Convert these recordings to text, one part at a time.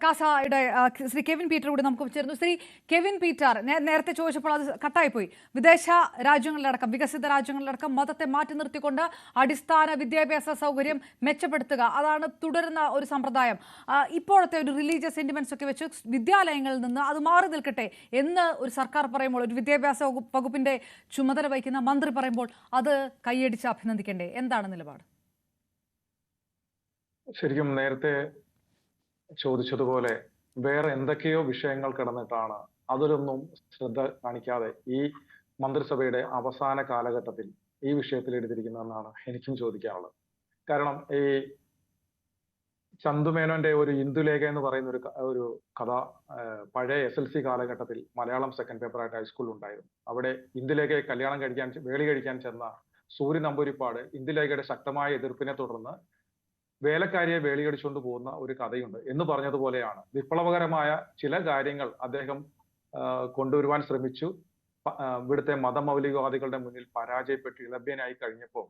കാസയുടെ Shri Kevin Peter കൂടി നമുക്ക് ചേർന്നു. ശ്രീ കെവിൻ പീറ്റർ, നേരത്തെ ചോദിച്ചപ്പോൾ അത് കട്ടായിപ്പോയി. വിദേശ രാജ്യങ്ങളിലടക്കം, വികസിത രാജ്യങ്ങളിലടക്കം മതത്തെ മാറ്റി നിർത്തിക്കൊണ്ട് അടിസ്ഥാന വിദ്യാഭ്യാസ സൗകര്യം മെച്ചപ്പെടുത്തുക, അതാണ് തുടരുന്ന ഒരു സമ്പ്രദായം. ഇപ്പോഴത്തെ ഒരു റിലീജിയസ് സെന്റിമെന്റ്സ് ഒക്കെ വെച്ച് വിദ്യാലയങ്ങളിൽ നിന്ന് അത് മാറി നിൽക്കട്ടെ എന്ന് ഒരു സർക്കാർ പറയുമ്പോൾ, ഒരു വിദ്യാഭ്യാസ വകുപ്പിന്റെ ചുമതല വഹിക്കുന്ന മന്ത്രി പറയുമ്പോൾ അത് കൈയടിച്ച് അഭിനന്ദിക്കേണ്ടേ? എന്താണ് നിലപാട്? ശരിക്കും നേരത്തെ ചോദിച്ചതുപോലെ വേറെ എന്തൊക്കെയോ വിഷയങ്ങൾ കിടന്നിട്ടാണ് അതിലൊന്നും ശ്രദ്ധ കാണിക്കാതെ ഈ മന്ത്രിസഭയുടെ അവസാന കാലഘട്ടത്തിൽ ഈ വിഷയത്തിൽ എടുത്തിരിക്കുന്നതെന്നാണ് എനിക്കും ചോദിക്കാനുള്ളത്. കാരണം ഈ ചന്തുമേനോന്റെ ഒരു ഇന്ദുലേഖ എന്ന് പറയുന്ന ഒരു കഥ പഴയ SLC കാലഘട്ടത്തിൽ മലയാളം സെക്കൻഡ് പേപ്പറായിട്ട് ഹൈസ്കൂളിൽ ഉണ്ടായിരുന്നു. അവിടെ ഇന്ദുലേഖയെ വേളി കഴിക്കാൻ ചെന്ന സൂര്യ നമ്പൂരിപ്പാട് ഇന്ദുലേഖയുടെ ശക്തമായ എതിർപ്പിനെ തുടർന്ന് വേലക്കാരിയെ വേളിയടിച്ചുകൊണ്ട് പോകുന്ന ഒരു കഥയുണ്ട്. എന്ന് പറഞ്ഞതുപോലെയാണ് വിപ്ലവകരമായ ചില കാര്യങ്ങൾ അദ്ദേഹം കൊണ്ടുവരുവാൻ ശ്രമിച്ചു. ഇവിടുത്തെ മതമൗലികവാദികളുടെ മുന്നിൽ പരാജയപ്പെട്ട് ഇളഭ്യനായി കഴിഞ്ഞപ്പോൾ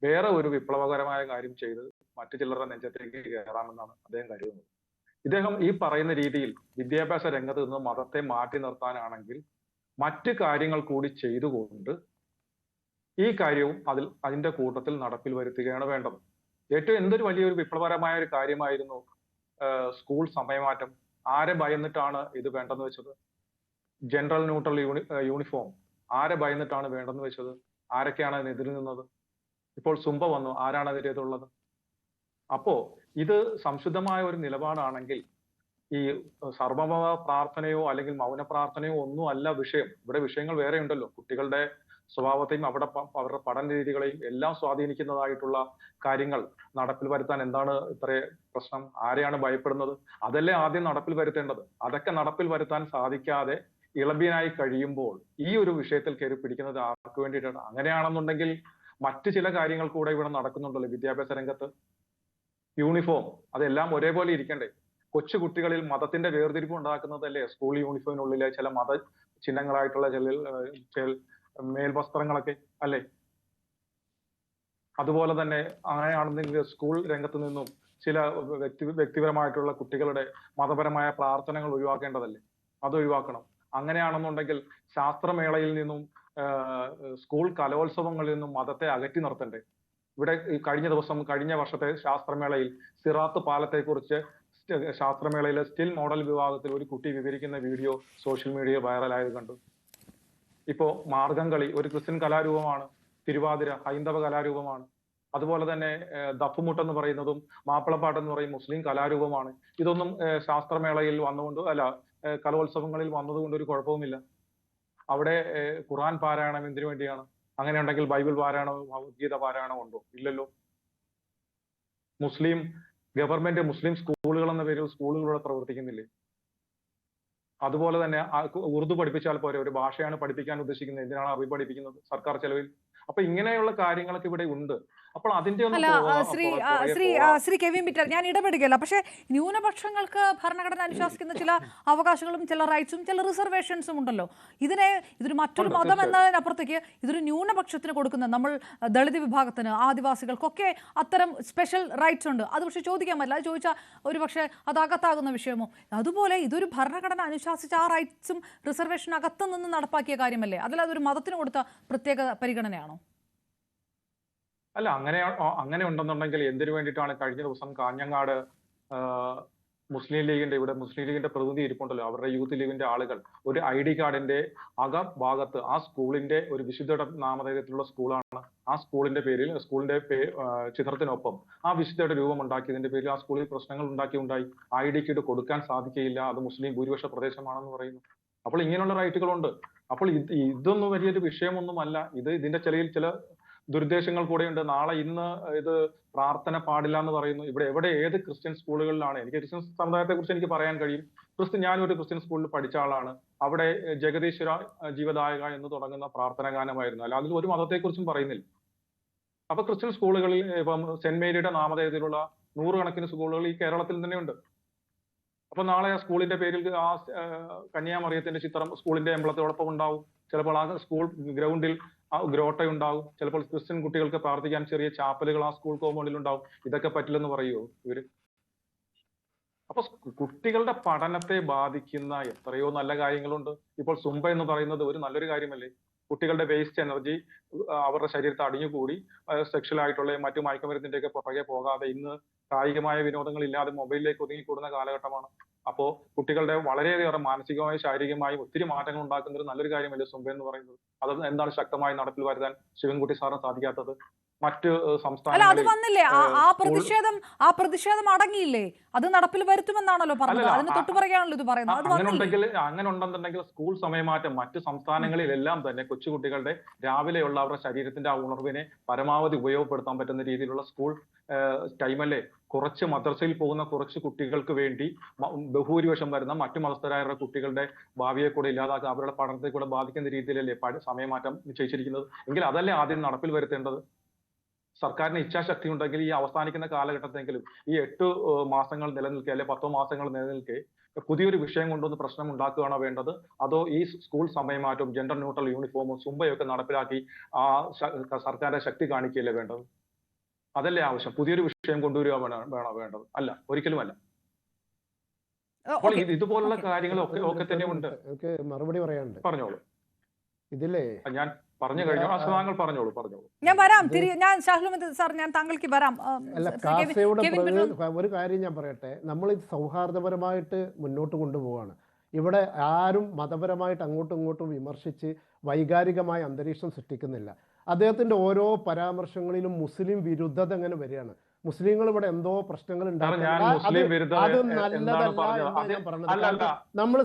വേറെ ഒരു വിപ്ലവകരമായ കാര്യം ചെയ്ത് മറ്റു ചിലരുടെ നെഞ്ചത്തേക്ക് കയറാമെന്നാണ് അദ്ദേഹം കരുതുന്നത്. ഇദ്ദേഹം ഈ പറയുന്ന രീതിയിൽ വിദ്യാഭ്യാസ രംഗത്ത് നിന്ന് മതത്തെ മാറ്റി നിർത്താനാണെങ്കിൽ മറ്റു കാര്യങ്ങൾ കൂടി ചെയ്തുകൊണ്ട് ഈ കാര്യവും അതിന്റെ കൂട്ടത്തിൽ നടപ്പിൽ വരുത്തുകയാണ് വേണ്ടത്. ഏറ്റവും എന്തൊരു വലിയൊരു വിപ്ലവകരമായ ഒരു കാര്യമായിരുന്നു സ്കൂൾ സമയമാറ്റം. ആരെ ഭയന്നിട്ടാണ് ഇത് വേണ്ടെന്ന് വെച്ചത്? ജനറൽ ന്യൂട്രൽ യൂണിഫോം ആരെ ഭയന്നിട്ടാണ് വേണ്ടെന്ന് വെച്ചത്? ആരൊക്കെയാണ് അതിനെതിരെ നിന്നത്? ഇപ്പോൾ സുംബ വന്നു, ആരാണ് അതിനെതിരുള്ളത്? അപ്പോ ഇത് സംശുദ്ധമായ ഒരു നിലപാടാണെങ്കിൽ ഈ സർവമത പ്രാർത്ഥനയോ അല്ലെങ്കിൽ മൗന പ്രാർത്ഥനയോ ഒന്നും അല്ല വിഷയം. ഇവിടെ വിഷയങ്ങൾ വേറെ ഉണ്ടല്ലോ. കുട്ടികളുടെ സ്വഭാവത്തെയും അവരുടെ പഠന രീതികളെയും എല്ലാം സ്വാധീനിക്കുന്നതായിട്ടുള്ള കാര്യങ്ങൾ നടപ്പിൽ വരുത്താൻ എന്താണ് ഇത്ര പ്രശ്നം? ആരെയാണ് ഭയപ്പെടുന്നത്? അതല്ലേ ആദ്യം നടപ്പിൽ വരുത്തേണ്ടത്. അതൊക്കെ നടപ്പിൽ വരുത്താൻ സാധിക്കാതെ ഇളഭ്യനായി കഴിയുമ്പോൾ ഈ ഒരു വിഷയത്തിൽ കയറി പിടിക്കുന്നത് ആർക്ക് വേണ്ടിയിട്ടാണ്? അങ്ങനെയാണെന്നുണ്ടെങ്കിൽ മറ്റു ചില കാര്യങ്ങൾ കൂടെ ഇവിടെ നടക്കുന്നുണ്ടല്ലോ വിദ്യാഭ്യാസ രംഗത്ത്. യൂണിഫോം അതെല്ലാം ഒരേപോലെ ഇരിക്കണ്ടേ? കൊച്ചു കുട്ടികളിൽ മതത്തിന്റെ വേർതിരിവ് ഉണ്ടാക്കുന്നതല്ലേ സ്കൂൾ യൂണിഫോമിനുള്ളിലെ ചില മത ചിഹ്നങ്ങളായിട്ടുള്ള ചില മേൽവസ്ത്രങ്ങളൊക്കെ അല്ലേ? അതുപോലെ തന്നെ അങ്ങനെയാണെന്നെങ്കിൽ സ്കൂൾ രംഗത്ത് നിന്നും ചില വ്യക്തിപരമായിട്ടുള്ള കുട്ടികളുടെ മതപരമായ പ്രാർത്ഥനകൾ ഒഴിവാക്കേണ്ടതല്ലേ? അത് ഒഴിവാക്കണം. അങ്ങനെയാണെന്നുണ്ടെങ്കിൽ ശാസ്ത്രമേളയിൽ നിന്നും സ്കൂൾ കലോത്സവങ്ങളിൽ നിന്നും മതത്തെ അകറ്റി നിർത്തണ്ടേ? ഇവിടെ കഴിഞ്ഞ വർഷത്തെ ശാസ്ത്രമേളയിൽ സിറാത്ത് പാലത്തെക്കുറിച്ച് ശാസ്ത്രമേളയിലെ സ്റ്റിൽ മോഡൽ വിഭാഗത്തിൽ ഒരു കുട്ടി വിവരിക്കുന്ന വീഡിയോ സോഷ്യൽ മീഡിയ വൈറലായത് കണ്ടു. ഇപ്പോ മാർഗംകളി ഒരു ക്രിസ്ത്യൻ കലാരൂപമാണ്. തിരുവാതിര ഹൈന്ദവ കലാരൂപമാണ്. അതുപോലെ തന്നെ ദഫുമുട്ട് പറയുന്നതും മാപ്പിളപ്പാട്ട് എന്ന് പറയും മുസ്ലിം കലാരൂപമാണ്. ഇതൊന്നും ശാസ്ത്രമേളയിൽ വന്നുകൊണ്ട് കലോത്സവങ്ങളിൽ വന്നതുകൊണ്ട് ഒരു കുഴപ്പവുമില്ല. അവിടെ ഖുർആൻ പാരായണം എന്തിനു വേണ്ടിയാണ്? അങ്ങനെ ഉണ്ടെങ്കിൽ ബൈബിൾ പാരായണോ ഭഗവത്ഗീത പാരായണോ ഉണ്ടോ? ഇല്ലല്ലോ. ഗവൺമെന്റ് മുസ്ലിം സ്കൂളുകൾ എന്ന പേരിൽ സ്കൂളുകളിലൂടെ പ്രവർത്തിക്കുന്നില്ലേ? അതുപോലെ തന്നെ ഉറുദു പഠിപ്പിച്ചാൽ പോരെ? ഒരു ഭാഷയാണ് പഠിപ്പിക്കാൻ ഉദ്ദേശിക്കുന്നത്, എന്തിനാണ് അറബി പഠിപ്പിക്കുന്നത് സർക്കാർ ചെലവിൽ? അപ്പൊ ഇങ്ങനെയുള്ള കാര്യങ്ങളൊക്കെ ഇവിടെ ഉണ്ട്. അപ്പോൾ അതിന്റെ ശ്രീ കെവിൻ പീറ്റർ, ഞാൻ ഇടപെടുകയല്ല, പക്ഷേ ന്യൂനപക്ഷങ്ങൾക്ക് ഭരണഘടന അനുശാസിക്കുന്ന ചില അവകാശങ്ങളും ചില റൈറ്റ്സും ചില റിസർവേഷൻസും ഉണ്ടല്ലോ. ഇതൊരു മറ്റൊരു മതം എന്നതിനപ്പുറത്തേക്ക് ഇതൊരു ന്യൂനപക്ഷത്തിന് കൊടുക്കുന്ന, നമ്മൾ ദളിത് വിഭാഗത്തിന്, ആദിവാസികൾക്കൊക്കെ അത്തരം സ്പെഷ്യൽ റൈറ്റ്സ് ഉണ്ട്. അത് പക്ഷെ ചോദിക്കാൻ പറ്റില്ല. അത് ചോദിച്ചാൽ ഒരു പക്ഷേ അത് അകത്താകുന്ന വിഷയമോ? അതുപോലെ ഇതൊരു ഭരണഘടന അനുശാസിച്ച ആ റൈറ്റ്സും റിസർവേഷൻ അകത്തു നിന്ന് നടപ്പാക്കിയ കാര്യമല്ലേ? അതിൽ അതൊരു മതത്തിന് കൊടുത്ത പ്രത്യേക പരിഗണനയാണോ? അല്ല, അങ്ങനെ ഉണ്ടെന്നുണ്ടെങ്കിൽ എന്തിനു വേണ്ടിയിട്ടാണ് കഴിഞ്ഞ ദിവസം കാഞ്ഞങ്ങാട് മുസ്ലിം ലീഗിന്റെ പ്രതിനിധി ഇരിപ്പുണ്ടല്ലോ, അവരുടെ യൂത്ത് ലീഗിന്റെ ആളുകൾ ഒരു ID കാർഡിന്റെ അകഭാഗത്ത് ആ സ്കൂളിന്റെ ഒരു വിശുദ്ധയുടെ നാമധേയത്തിലുള്ള സ്കൂളാണ്, ആ സ്കൂളിന്റെ ചിത്രത്തിനൊപ്പം ആ വിശുദ്ധയുടെ രൂപം ഉണ്ടാക്കിയതിന്റെ പേരിൽ ആ സ്കൂളിൽ പ്രശ്നങ്ങൾ ഉണ്ടായി. ID കാർഡ് കൊടുക്കാൻ സാധിക്കുകയില്ല, അത് മുസ്ലിം ഭൂരിപക്ഷ പ്രദേശമാണെന്ന് പറയുന്നു. അപ്പോൾ ഇങ്ങനെയുള്ള റൈറ്റുകളുണ്ട്. അപ്പോൾ ഇതൊന്നും വലിയൊരു വിഷയമൊന്നുമല്ല. ഇതിന്റെ ചില ദുരുദ്ദേശങ്ങൾ കൂടെയുണ്ട്. ഇന്ന് ഇത് പ്രാർത്ഥന പാടില്ല എന്ന് പറയുന്നു. ഇവിടെ ഏത് ക്രിസ്ത്യൻ സ്കൂളുകളിലാണ്? എനിക്ക് ക്രിസ്ത്യൻ സമുദായത്തെ കുറിച്ച് എനിക്ക് പറയാൻ കഴിയും. ഞാനൊരു ക്രിസ്ത്യൻ സ്കൂളിൽ പഠിച്ച ആളാണ്. അവിടെ ജഗദീശ്വര ജീവദായക എന്ന് തുടങ്ങുന്ന പ്രാർത്ഥന ഗാനമായിരുന്നു. അല്ല, അതിൽ ഒരു മതത്തെക്കുറിച്ചും പറയുന്നില്ല. അപ്പൊ ക്രിസ്ത്യൻ സ്കൂളുകളിൽ ഇപ്പം സെന്റ് മേരിയുടെ നാമധേയത്തിലുള്ള നൂറുകണക്കിന് സ്കൂളുകൾ ഈ കേരളത്തിൽ തന്നെയുണ്ട്. അപ്പൊ നാളെ ആ സ്കൂളിന്റെ പേരിൽ ആ കന്യാമറിയത്തിന്റെ ചിത്രം സ്കൂളിന്റെ എംബ്ലത്തോടൊപ്പം ഉണ്ടാവും. ചിലപ്പോൾ ആ സ്കൂൾ ഗ്രൗണ്ടിൽ ആ ഗ്രോട്ടയുണ്ടാവും. ചിലപ്പോൾ ക്രിസ്ത്യൻ കുട്ടികൾക്ക് പ്രാർത്ഥിക്കാൻ ചെറിയ ചാപ്പലുകൾ ആ സ്കൂൾ കോമ്പൗണ്ടിൽ ഉണ്ടാവും. ഇതൊക്കെ പറ്റില്ലെന്ന് പറയുമോ ഇവര്? അപ്പൊ കുട്ടികളുടെ പഠനത്തെ ബാധിക്കുന്ന എത്രയോ നല്ല കാര്യങ്ങളുണ്ട്. ഇപ്പോൾ സുംബ എന്ന് പറയുന്നത് ഒരു നല്ലൊരു കാര്യമല്ലേ? കുട്ടികളുടെ വേസ്റ്റ് എനർജി അവരുടെ ശരീരത്തിൽ അടിഞ്ഞുകൂടി സെക്ഷൽ ആയിട്ടുള്ള മറ്റു മയക്കുമരുന്നിന്റെ ഒക്കെ പുറകെ പോകാതെ ഇന്ന് കായികമായ വിനോദങ്ങൾ ഇല്ലാതെ മൊബൈലിലേക്ക് ഒതുങ്ങിക്കൂടുന്ന കാലഘട്ടമാണ്. അപ്പോ കുട്ടികളുടെ വളരെയേറെ മാനസികമായും ശാരീരികമായും ഒത്തിരി മാറ്റങ്ങൾ ഉണ്ടാക്കുന്ന ഒരു നല്ലൊരു കാര്യമല്ലേ സുംബ എന്ന് പറയുന്നത്? അത് എന്താണ് ശക്തമായി നടപ്പിൽ വരുത്താൻ ശിവൻകുട്ടി സാറിന് സാധിക്കാത്തത്? മറ്റ് അല്ല, അത് സംസ്ഥാനങ്ങളിൽ വന്നില്ലേ? ആ പ്രതിഷേധം അടങ്ങിയില്ലേ? അത് നടപ്പിൽ വരുത്തുമെന്നാണല്ലോ പറഞ്ഞത്. അതിന് തൊട്ടുപുറകെയാണല്ലോ ഇത് പറയുന്നത്. അത് വന്നില്ലേ? അങ്ങനെ ഉണ്ടെന്നുണ്ടെങ്കിൽ സ്കൂൾ സമയമാറ്റം മറ്റ് സംസ്ഥാനങ്ങളിലെല്ലാം തന്നെ കൊച്ചുകുട്ടികളുടെ രാവിലെയുള്ള അവരുടെ ശരീരത്തിന്റെ ആ ഉണർവിനെ പരമാവധി ഉപയോഗപ്പെടുത്താൻ പറ്റുന്ന രീതിയിലുള്ള സ്കൂൾ ടൈമല്ലേ? കുറച്ച് മദ്രസയിൽ പോകുന്ന കുറച്ച് കുട്ടികൾക്ക് വേണ്ടി ബഹുഭൂരിപക്ഷം വരുന്ന മറ്റു മതസ്ഥരായ കുട്ടികളുടെ ഭാവിയെ കൂടെ ഇല്ലാതാക്കുക, അവരുടെ പഠനത്തെ കൂടെ ബാധിക്കുന്ന രീതിയിലല്ലേ സമയമാറ്റം നിശ്ചയിച്ചിരിക്കുന്നത്? എങ്കിൽ അതല്ലേ ആദ്യം നടപ്പിൽ വരുത്തേണ്ടത്? സർക്കാരിന് ഇച്ഛാശക്തി ഉണ്ടെങ്കിൽ ഈ അവസാനിക്കുന്ന കാലഘട്ടത്തെങ്കിലും ഈ 8 മാസങ്ങൾ നിലനിൽക്കെ അല്ലെ 10 മാസങ്ങൾ നിലനിൽക്കെ പുതിയൊരു വിഷയം കൊണ്ടൊന്ന് പ്രശ്നം ഉണ്ടാക്കുകയാണോ വേണ്ടത്? അതോ ഈ സ്കൂൾ സമയമാറ്റവും ജെൻഡർ ന്യൂട്രൽ യൂണിഫോമും സുംബയൊക്കെ നടപ്പിലാക്കി ആ സർക്കാരിന്റെ ശക്തി കാണിക്കുകയല്ലേ വേണ്ടത്? അതല്ലേ ആവശ്യം? പുതിയൊരു വിഷയം കൊണ്ടുവരിക വേണോ വേണ്ടത്? അല്ല, ഒരിക്കലുമല്ല. അപ്പോൾ ഇതുപോലുള്ള കാര്യങ്ങളൊക്കെ തന്നെ ഉണ്ട്. മറുപടി പറയാനുണ്ട്. പറഞ്ഞോളൂ. ഇതിലേ ഞാൻ പറഞ്ഞു കഴിഞ്ഞു. താങ്കൾ പറഞ്ഞോളൂ. ഞാൻ വരാം. ഞാൻ ഷാഹുൽ സാർ, ഞാൻ താങ്കൾക്ക് വരാം. അല്ല, കാസയുടെ ഒരു കാര്യം ഞാൻ പറയട്ടെ. നമ്മൾ ഇത് സൗഹാർദ്ദപരമായിട്ട് മുന്നോട്ട് കൊണ്ടുപോവാണ്. ഇവിടെ ആരും മതപരമായിട്ട് അങ്ങോട്ടും ഇങ്ങോട്ടും വിമർശിച്ച് വൈകാരികമായ അന്തരീക്ഷം സൃഷ്ടിക്കുന്നില്ല. അദ്ദേഹത്തിന്റെ ഓരോ പരാമർശങ്ങളിലും മുസ്ലിം വിരുദ്ധത അങ്ങനെ വരികയാണ്. മുസ്ലിങ്ങൾ ഇവിടെ എന്തോ പ്രശ്നങ്ങൾ ഉണ്ടാകും. അത് നല്ലതല്ല എന്ന് ഞാൻ പറഞ്ഞത്. നമ്മൾ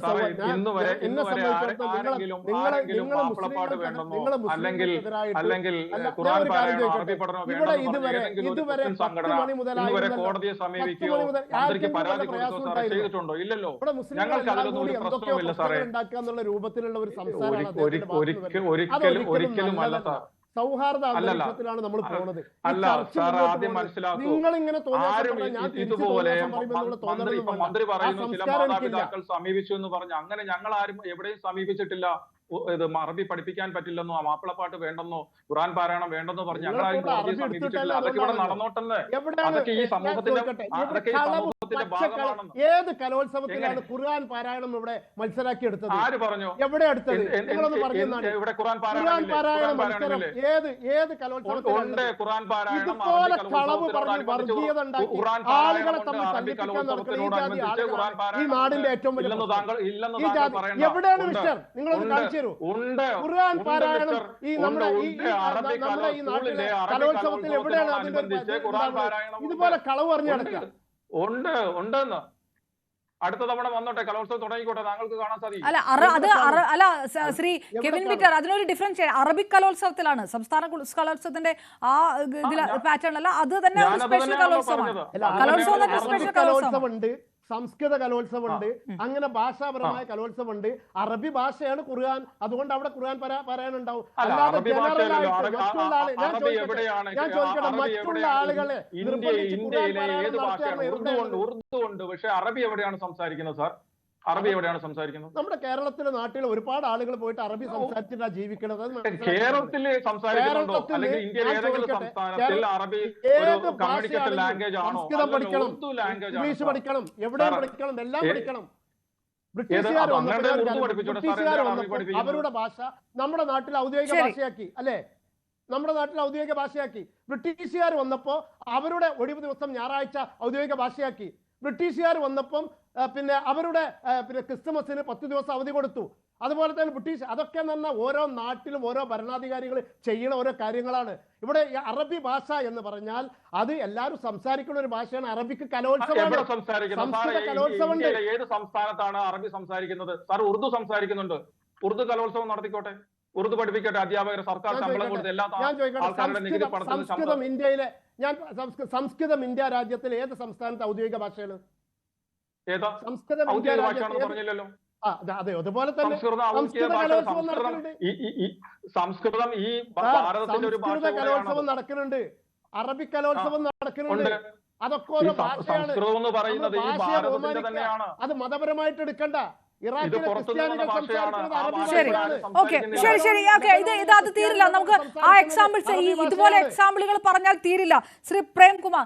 എന്നെ സംബന്ധിച്ചിടത്തോളം ഇവിടെ ഇതുവരെ 10 മണി മുതൽ ഇവിടെ മുസ്ലിങ്ങൾ ഉണ്ടാക്കുക എന്നുള്ള രൂപത്തിലുള്ള ഒരു സംസാരമാണ്. സൗഹാർദ്ദ അന്തരീക്ഷത്തിലാണ് നമ്മൾ പോകുന്നത്. നിങ്ങൾ ഇങ്ങനെ മന്ത്രി പറയുന്നു ചില മാതാപിതാക്കൾ സമീപിച്ചു എന്ന് പറഞ്ഞു. അങ്ങനെ ഞങ്ങൾ ആരും എവിടെയും സമീപിച്ചിട്ടില്ല. ഇത് അറബി പഠിപ്പിക്കാൻ പറ്റില്ലെന്നോ മാപ്പിളപ്പാട്ട് വേണ്ടെന്നോ ഖുർആൻ പാരായണം വേണ്ടെന്നോ പറഞ്ഞ് ഞങ്ങൾ ആരും കോടതിയെ സമീപിച്ചിട്ടില്ല. അതൊക്കെ ഇവിടെ നടന്നോട്ടെന്ന്. അതൊക്കെ ഈ സമൂഹത്തിന്റെ ഭാഗമാണെന്ന്. ഏത് കലോത്സവത്തിലാണ് ഖുർആൻ പാരായണം ഇവിടെ മത്സരാക്കി എടുത്തത്? ആര് പറഞ്ഞു? എവിടെ എടുത്തത്? നിങ്ങളൊന്ന് പറഞ്ഞു. ഇവിടെ ഖുർആൻ പാരായണം മത്സരം ഏത് കലോത്സവത്തിലുണ്ട്? ഇതുപോലെ കളവ് പറഞ്ഞ് വർഗീയത ഉണ്ടാക്കി ആളുകളെ തമ്മിൽ തല്ലിപ്പിക്കാൻ നടക്കുന്ന ഈ നാടിന്റെ ഏറ്റവും വലിയ എവിടെയാണ് മിസ്റ്റർ? നിങ്ങളൊന്ന് കാണിച്ചു തരൂ. ഖുർആൻ പാരായണം ഈ നമ്മുടെ ഈ നാട്ടിലെ കലോത്സവത്തിൽ എവിടെയാണ് അതിന്റെ ഇതുപോലെ കളവ് പറഞ്ഞു നടക്കുക? ഉണ്ടെന്ന് അടുത്ത തവണ വന്നോട്ടെ, കലോത്സവം തുടങ്ങിക്കോട്ടെ, താങ്കൾക്ക് കാണാൻ സാധിക്കും. അല്ല ശ്രീ കെവിൻ പീറ്റർ, അതിനൊരു ഡിഫറൻസ് അറബിക് കലോത്സവത്തിലാണ്. സംസ്ഥാന കലോത്സവത്തിന്റെ ആ പാറ്റേൺ അല്ല, അത് തന്നെ സ്പെഷ്യൽ കലോത്സവമാണ്. കലോത്സവമുണ്ട്, സംസ്കൃത കലോത്സവമുണ്ട്, അങ്ങനെ ഭാഷാപരമായ കലോത്സവമുണ്ട്. അറബി ഭാഷയാണ് ഖുർആൻ, അതുകൊണ്ട് അവിടെ ഖുർആൻ പാരായണം ഉണ്ടാവും. അല്ലാതെ ജനറൽ ആയിട്ട് മറ്റുള്ള ഞാൻ ചോദിക്കട്ടെ, മറ്റുള്ള ആളുകളെ ഉറുദുണ്ട്, പക്ഷെ അറബി എവിടെയാണ് സംസാരിക്കുന്നത് സാർ? അറബി എവിടെയാണ് സംസാരിക്കുന്നത്? നമ്മുടെ കേരളത്തിലെ നാട്ടിൽ ഒരുപാട് ആളുകൾ പോയിട്ട് അറബി സംസാരിച്ചിട്ടാണ് ജീവിക്കുന്നത്. കേരളത്തില് സംസാരിക്കുന്നുണ്ടോ? അല്ലെങ്കിൽ ഇന്ത്യയിലെ ഏതെങ്കിലും സംസ്ഥാനത്തിൽ അറബി കമ്മ്യൂണിക്കേഷൻ ലാംഗ്വേജ് ആണോ? സംസ്കൃതം പഠിക്കണം, ഇംഗ്ലീഷ് പഠിക്കണം, എവിടെയും പഠിക്കണം, എല്ലാം പഠിക്കണം. ബ്രിട്ടീഷുകാർ അവരുടെ ഭാഷ നമ്മുടെ നാട്ടിൽ ഔദ്യോഗിക ഭാഷയാക്കി, അല്ലെ? നമ്മുടെ നാട്ടിൽ ഔദ്യോഗിക ഭാഷയാക്കി. ബ്രിട്ടീഷുകാർ വന്നപ്പോ അവരുടെ ഒഴിവ് ദിവസം ഞായറാഴ്ച ഔദ്യോഗിക ഭാഷയാക്കി. ബ്രിട്ടീഷുകാർ വന്നപ്പം പിന്നെ അവരുടെ ക്രിസ്തുമസിന് 10 ദിവസം അവധി കൊടുത്തു. അതുപോലെ തന്നെ ബ്രിട്ടീഷ് അതൊക്കെ തന്നെ ഓരോ നാട്ടിലും ഓരോ ഭരണാധികാരികൾ ചെയ്യുന്ന ഓരോ കാര്യങ്ങളാണ്. ഇവിടെ അറബി ഭാഷ എന്ന് പറഞ്ഞാൽ അത് എല്ലാവരും സംസാരിക്കുന്ന ഒരു ഭാഷയാണ്. അറബിക്ക് കലോത്സവം. ഏത് സംസ്ഥാനത്താണ് അറബി സംസാരിക്കുന്നത്? സാർ ഉറുദു സംസാരിക്കുന്നുണ്ട്. ഉറുദു കലോത്സവം നടത്തിക്കോട്ടെ, ഉറുദു പഠിപ്പിക്കട്ടെ. അധ്യാപകർ സർക്കാർ ശമ്പളം കൊടുത്ത് എല്ലാ സംസ്കൃതം ഇന്ത്യയിലെ സംസ്കൃതം ഇന്ത്യ രാജ്യത്തിലെ ഏത് സംസ്ഥാനത്ത് ഔദ്യോഗിക ഭാഷയാണ്? സംസ്കൃതം ഇന്ത്യ രാജ്യത്ത് പറഞ്ഞില്ലല്ലോ. അതെ, അതുപോലെ തന്നെ സംസ്കൃതം ഈ സംസ്കൃത കലോത്സവം നടക്കുന്നുണ്ട്, അറബിക് കലോത്സവം നടക്കുന്നുണ്ട്. അതൊക്കെ ഓരോ ഭാഷയാണ്. അത് മതപരമായിട്ട് എടുക്കണ്ട. അത് തീരില്ല. നമുക്ക് ആ എക്സാമ്പിൾസ്, ഇതുപോലെ എക്സാമ്പിളുകൾ പറഞ്ഞാൽ തീരില്ല. ശ്രീ പ്രേംകുമാർ,